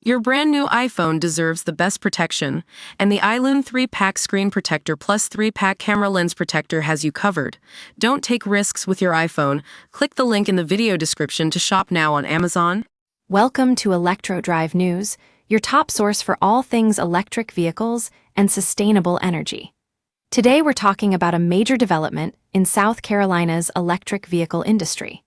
Your brand new iPhone deserves the best protection, and the iLune 3-Pack Screen Protector plus 3-Pack Camera Lens Protector has you covered. Don't take risks with your iPhone. Click the link in the video description to shop now on Amazon. Welcome to Electro Drive News, your top source for all things electric vehicles and sustainable energy. Today we're talking about a major development in South Carolina's electric vehicle industry.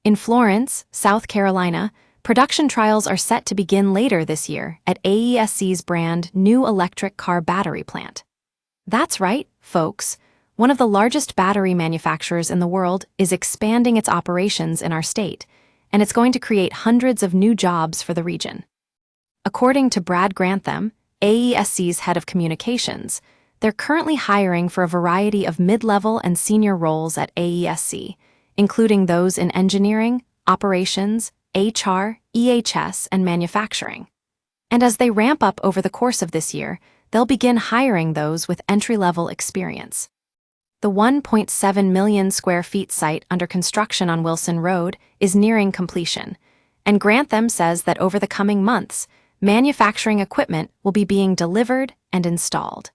In Florence, South Carolina, production trials are set to begin later this year at AESC's brand new electric car battery plant. That's right, folks. One of the largest battery manufacturers in the world is expanding its operations in our state, and it's going to create hundreds of new jobs for the region. According to Brad Grantham, AESC's head of communications, they're currently hiring for a variety of mid-level and senior roles at AESC, including those in engineering, operations, HR, EHS, and manufacturing. And as they ramp up over the course of this year, they'll begin hiring those with entry-level experience. The 1.7 million square feet site under construction on Wilson Road is nearing completion, and Grantham says that over the coming months, manufacturing equipment will be being delivered and installed.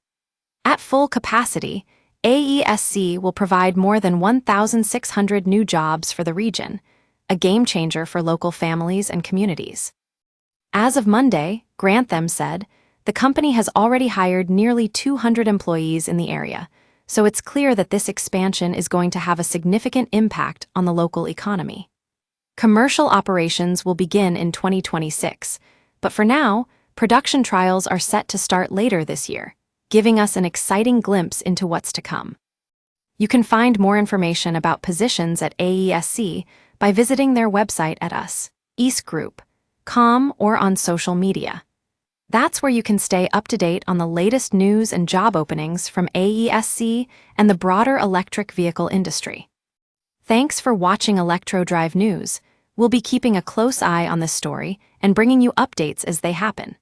At full capacity, AESC will provide more than 1,600 new jobs for the region, a game-changer for local families and communities. As of Monday, Grantham said, the company has already hired nearly 200 employees in the area, so it's clear that this expansion is going to have a significant impact on the local economy. Commercial operations will begin in 2026, but for now, production trials are set to start later this year, giving us an exciting glimpse into what's to come. You can find more information about positions at AESC by visiting their website at AESC.com or on social media. That's where you can stay up to date on the latest news and job openings from AESC and the broader electric vehicle industry. Thanks for watching Electro Drive News. We'll be keeping a close eye on this story and bringing you updates as they happen.